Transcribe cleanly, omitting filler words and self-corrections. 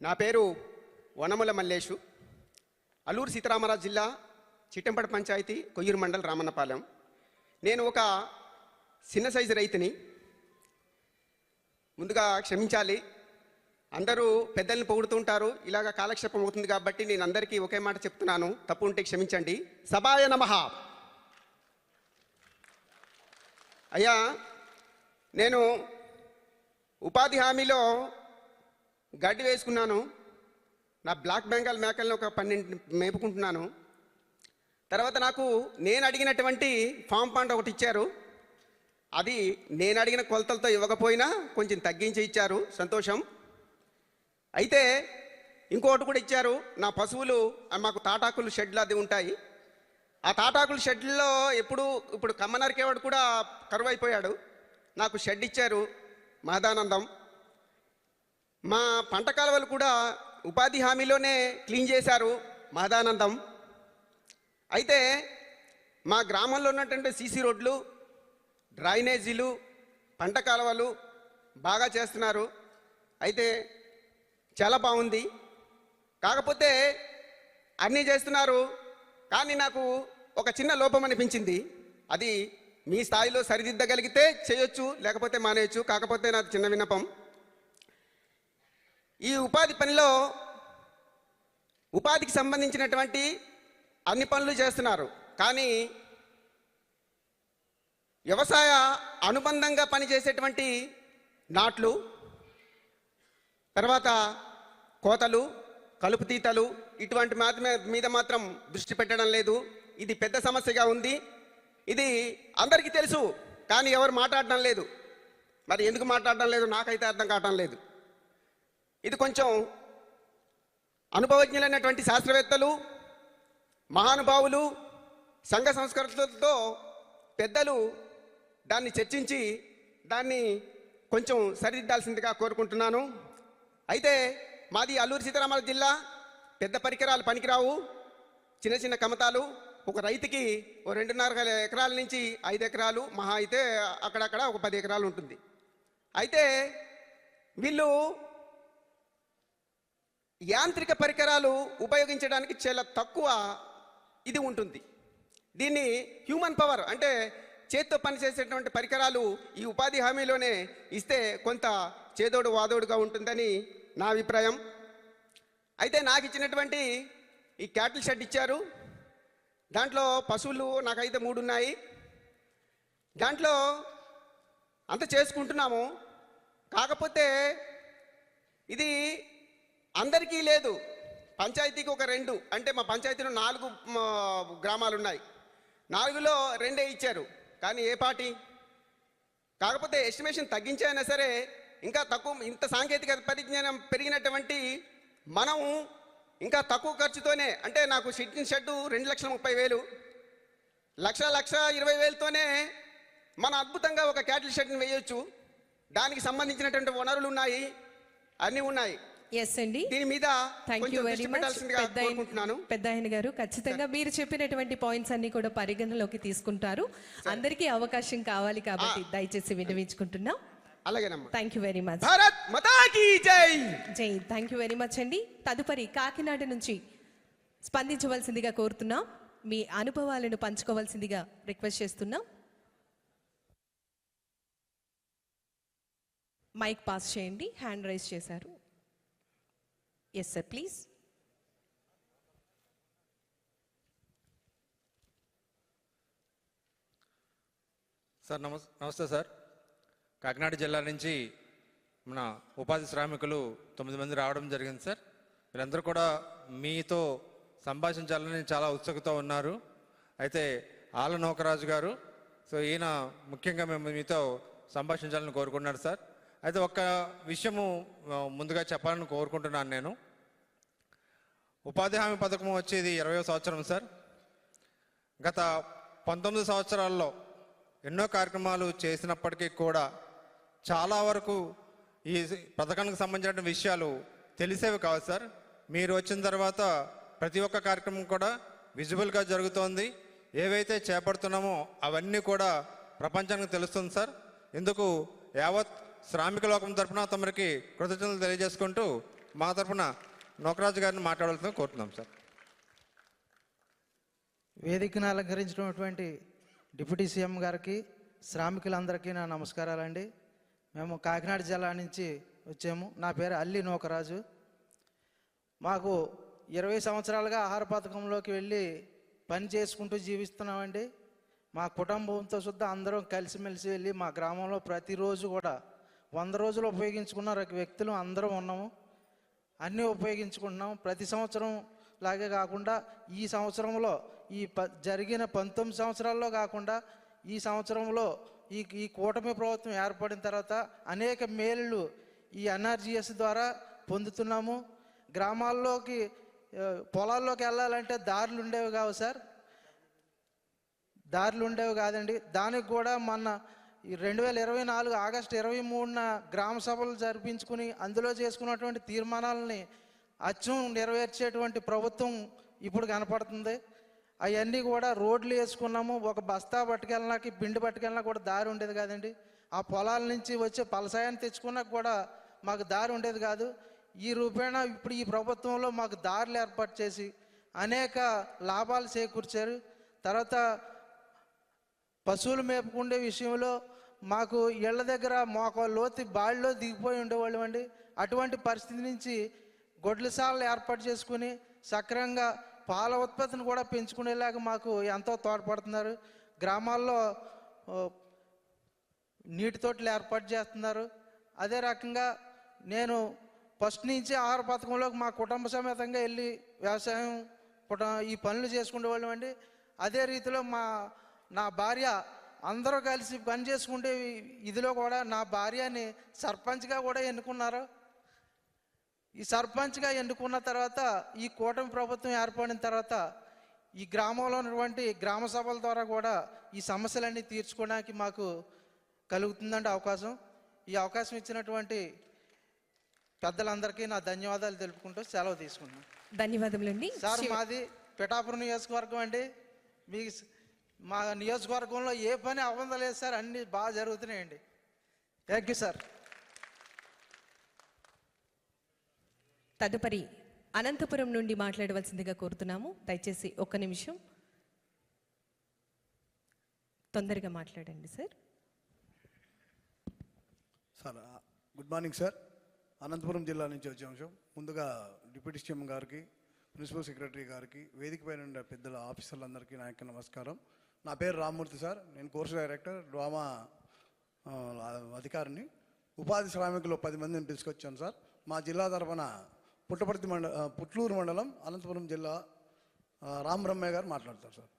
నా పేరు వనముల మల్లేషు. అల్లూరు సీతారామరాజు జిల్లా చిట్టంపడ పంచాయతీ కొయ్యూరు మండల్ రామన్నపాలెం. నేను ఒక చిన్న సైజు రైతుని. ముందుగా క్షమించాలి, అందరూ పెద్దల్ని పొగుడుతుంటారు, ఇలాగ కాలక్షేపం అవుతుంది కాబట్టి నేను అందరికీ ఒకే మాట చెప్తున్నాను, తప్పు ఉంటే క్షమించండి. సభాయ నమః. అయ్యా, నేను ఉపాధి హామీలో గడ్డి వేసుకున్నాను. నా బ్లాక్ బెంగాల్ మేకలను ఒక 12 మేపుకుంటున్నాను. తర్వాత నాకు నేను అడిగినటువంటి ఫామ్ పాండ్ ఒకటి ఇచ్చారు. అది నేను అడిగిన కొలతలతో ఇవ్వకపోయినా కొంచెం తగ్గించి ఇచ్చారు, సంతోషం. అయితే ఇంకోటి కూడా ఇచ్చారు. నా పశువులు మాకు తాటాకులు షెడ్లు అది ఉంటాయి. ఆ తాటాకుల షెడ్లో ఇప్పుడు కమ్మనరికేవాడు కూడా కరువు అయిపోయాడు. నాకు షెడ్ ఇచ్చారు, మహదానందం. మా పంట కాలువలు కూడా ఉపాధి హామీలోనే క్లీన్ చేశారు, మహదానందం. అయితే మా గ్రామంలో ఉన్నటువంటి సీసీ రోడ్లు, డ్రైనేజీలు, పంట కాలువలు బాగా చేస్తున్నారు. అయితే చాలా బాగుంది. కాకపోతే అన్నీ చేస్తున్నారు, కానీ నాకు ఒక చిన్న లోపం అనిపించింది. అది మీ స్థాయిలో సరిదిద్దగలిగితే చేయొచ్చు, లేకపోతే మానేయచ్చు. కాకపోతే నాకు చిన్న విన్నపం, ఈ ఉపాధి పనిలో ఉపాధికి సంబంధించినటువంటి అన్ని పనులు చేస్తున్నారు, కానీ వ్యవసాయ అనుబంధంగా పనిచేసేటువంటి నాట్లు, తర్వాత కోతలు, కలుపు తీతలు, ఇటువంటి మీద మాత్రం దృష్టి పెట్టడం లేదు. ఇది పెద్ద సమస్యగా ఉంది. ఇది అందరికీ తెలుసు, కానీ ఎవరు మాట్లాడడం లేదు. మరి ఎందుకు మాట్లాడడం లేదు నాకైతే అర్థం కావటం లేదు. ఇది కొంచెం అనుభవజ్ఞులైనటువంటి శాస్త్రవేత్తలు, మహానుభావులు, సంఘ సంస్కృతులతో పెద్దలు దాన్ని చర్చించి దాన్ని కొంచెం సరిదిద్దాల్సిందిగా కోరుకుంటున్నాను. అయితే మాది అల్లూరు సీతారామరాజు జిల్లా. పెద్ద పరికరాలు పనికిరావు, చిన్న చిన్న కమతాలు. ఒక రైతుకి 2.5 ఎకరాల నుంచి 5 ఎకరాలు, మహా అయితే అక్కడక్కడ ఒక 10 ఎకరాలు ఉంటుంది. అయితే వీళ్ళు యాంత్రిక పరికరాలు ఉపయోగించడానికి చాలా తక్కువ ఇది ఉంటుంది. దీన్ని హ్యూమన్ పవర్ అంటే చేత్తో పనిచేసేటువంటి పరికరాలు ఈ ఉపాధి హామీలోనే ఇస్తే కొంత చేదోడు వాదోడుగా ఉంటుందని నా అభిప్రాయం. అయితే నాకు ఇచ్చినటువంటి ఈ క్యాటిల్ షెడ్ ఇచ్చారు. దాంట్లో పశువులు నాకైతే 3 ఉన్నాయి. దాంట్లో అంత చేసుకుంటున్నాము. కాకపోతే ఇది అందరికీ లేదు. పంచాయతీకి ఒక 2, అంటే మా పంచాయతీలో 4 గ్రామాలు ఉన్నాయి. 4లో 2 ఇచ్చారు, కానీ ఏ పార్టీ. కాకపోతే ఎస్టిమేషన్ తగ్గించైనా సరే ఇంకా తక్కువ, ఇంత సాంకేతిక పరిజ్ఞానం పెరిగినటువంటి మనం ఇంకా తక్కువ ఖర్చుతోనే, అంటే నాకు షెడ్ 2,30,000, 1,20,000తోనే మన అద్భుతంగా ఒక క్యాటిల్ షెడ్ని వేయొచ్చు. దానికి సంబంధించినటువంటి వనరులు ఉన్నాయి, అన్నీ ఉన్నాయి. ఎస్ అండి, దీని మీద థ్యాంక్ యూ వెరీ మచ్ పెద్దాయన గారు. ఖచ్చితంగా మీరు చెప్పినటువంటి పాయింట్స్ అన్ని కూడా పరిగణలోకి తీసుకుంటారు. అందరికీ అవకాశం కావాలి కాబట్టి దయచేసి విన్నవించుకుంటున్నాం. అలాగేనమ్మా. Thank you very much. Bharat మాతాకి జై. జై. థ్యాంక్ యూ వెరీ మచ్ అండి. తదుపరి కాకినాడ నుంచి స్పందించవలసిందిగా కోరుతున్నాం. మీ అనుభవాలను పంచుకోవాల్సిందిగా రిక్వెస్ట్ చేస్తున్నాం. మైక్ పాస్ చేయండి. హ్యాండ్ రైజ్ చేశారు. Yes sir, please. సార్ నమస్తే సార్. కాకినాడ జిల్లా నుంచి మన ఉపాధి శ్రామికులు 9 మంది రావడం జరిగింది సార్. వీళ్ళందరూ కూడా మీతో సంభాషించాలని చాలా ఉత్సుకత ఉన్నారు. అయితే ఆల నౌకరాజు గారు, సో ఈయన ముఖ్యంగా మేము మీతో సంభాషించాలని కోరుకున్నారు సార్. అయితే ఒక్క విషయము ముందుగా చెప్పాలని కోరుకుంటున్నాను నేను. ఉపాధి హామీ పథకం వచ్చేది 20వ సంవత్సరం సార్. గత 19 సంవత్సరాల్లో ఎన్నో కార్యక్రమాలు చేసినప్పటికీ కూడా చాలా వరకు ఈ పథకానికి సంబంధించిన విషయాలు తెలిసేవి కాదు సార్. మీరు వచ్చిన తర్వాత ప్రతి ఒక్క కార్యక్రమం కూడా విజిబుల్గా జరుగుతోంది. ఏవైతే చేపడుతున్నామో అవన్నీ కూడా ప్రపంచానికి తెలుస్తుంది సార్. ఇందుకు యావత్ శ్రామిక లోకం తరఫున తమరికి కృతజ్ఞతలు తెలియజేసుకుంటూ మా తరఫున నోకరాజు గారిని మాట్లాడాల్సిందిగా కోరుతున్నాం సార్. వేదికను అలంకరించినటువంటి డిప్యూటీ సీఎం గారికి, శ్రామికులందరికీ నా నమస్కారాలండి. మేము కాకినాడ జిల్లా నుంచి వచ్చాము. నా పేరు అల్లి నోకరాజు. మాకు 20 సంవత్సరాలుగా ఆహార పథకంలోకి వెళ్ళి పని చేసుకుంటూ జీవిస్తున్నామండి. మా కుటుంబంతో సుద్ధా అందరం కలిసిమెలిసి వెళ్ళి మా గ్రామంలో ప్రతిరోజు కూడా 100 రోజులు ఉపయోగించుకున్న వ్యక్తులు అందరం ఉన్నాము. అన్నీ ఉపయోగించుకుంటున్నాం. ప్రతి సంవత్సరం లాగే కాకుండా ఈ సంవత్సరంలో జరిగిన 19 సంవత్సరాల్లో కాకుండా ఈ సంవత్సరంలో ఈ కూటమి ప్రభుత్వం ఏర్పడిన తర్వాత అనేక మేలులు ఈ ఎన్ఆర్జీఎస్ ద్వారా పొందుతున్నాము. గ్రామాల్లోకి పొలాల్లోకి వెళ్ళాలంటే దారులు ఉండేవి కావు సార్, దారులు ఉండేవి కాదండి. దానికి కూడా మొన్న 2024 ఆగస్టు 23న గ్రామ సభలు జరిపించుకుని అందులో చేసుకున్నటువంటి తీర్మానాలని అచ్చం నెరవేర్చేటువంటి ప్రభుత్వం ఇప్పుడు కనపడుతుంది. అవన్నీ కూడా రోడ్లు వేసుకున్నాము. ఒక బస్తా పట్టుకెళ్ళడానికి, పిండి పట్టుకెళ్ళినా కూడా దారి ఉండేది కాదండి. ఆ పొలాల నుంచి వచ్చే పలసాయాన్ని తెచ్చుకున్నా కూడా మాకు దారి ఉండేది కాదు. ఈ రూపేణా ఇప్పుడు ఈ ప్రభుత్వంలో మాకు దారులు ఏర్పాటు చేసి అనేక లాభాలు చేకూర్చారు. తర్వాత పశువులు మేపుకుండే విషయంలో మాకు ఇళ్ల దగ్గర లోతు బావిలో దిగిపోయి ఉండేవాళ్ళం అండి. అటువంటి పరిస్థితి నుంచి గొడ్లసాలను ఏర్పాటు చేసుకుని సక్రమంగా పాల ఉత్పత్తిని కూడా పెంచుకునేలాగా మాకు ఎంతో తోడ్పడుతున్నారు. గ్రామాల్లో నీటి తోటలు ఏర్పాటు చేస్తున్నారు. అదే రకంగా నేను ఫస్ట్ నుంచి ఆహార పథకంలోకి మా కుటుంబ సమేతంగా వెళ్ళి వ్యవసాయం ఈ పనులు చేసుకునేవాళ్ళం అండి. అదే రీతిలో నా భార్య అందరూ కలిసి పని చేసుకుంటే ఇదిలో కూడా నా భార్యని సర్పంచ్గా కూడా ఎన్నుకున్నారు. ఈ సర్పంచ్గా ఎన్నుకున్న తర్వాత ఈ కూటమి ప్రభుత్వం ఏర్పడిన తర్వాత ఈ గ్రామంలో ఉన్నటువంటి గ్రామ సభల ద్వారా కూడా ఈ సమస్యలన్నీ తీర్చుకోవడానికి మాకు కలుగుతుందండి అవకాశం. ఈ అవకాశం ఇచ్చినటువంటి పెద్దలందరికీ నా ధన్యవాదాలు తెలుపుకుంటూ సెలవు తీసుకుంటున్నాను. ధన్యవాదములండి సార్. మాది పిఠాపురం నియోజకవర్గం అండి. మా నియోజకవర్గంలో ఏ పని అవ్వలేదు సార్, అన్నీ బాగా జరుగుతున్నాయండి. Thank you sir. తదుపరి అనంతపురం నుండి మాట్లాడవలసిందిగా కోరుతున్నాము. దయచేసి 1 నిమిషం తొందరగా మాట్లాడండి sir. Sir good morning sir. Anantapur జిల్లా నుంచి వచ్చాము. ముందుగా డిప్యూటీ సీఎం గారికి, ప్రిన్సిపల్ సెక్రటరీ గారికి, వేదిక పైన ఉండే పెద్దల ఆఫీసర్లందరికీ నా యొక్క నమస్కారం. నా పేరు రామ్మూర్తి సార్. నేను కోర్సు డైరెక్టర్, డ్రామా అధికారిని. ఉపాధి శ్రామికులు 10 మందిని తీసుకొచ్చాను సార్. మా జిల్లా తరఫున పుట్లూరు మండలం, అనంతపురం జిల్లా రామబ్రహ్మయ్య గారు మాట్లాడతారు సార్.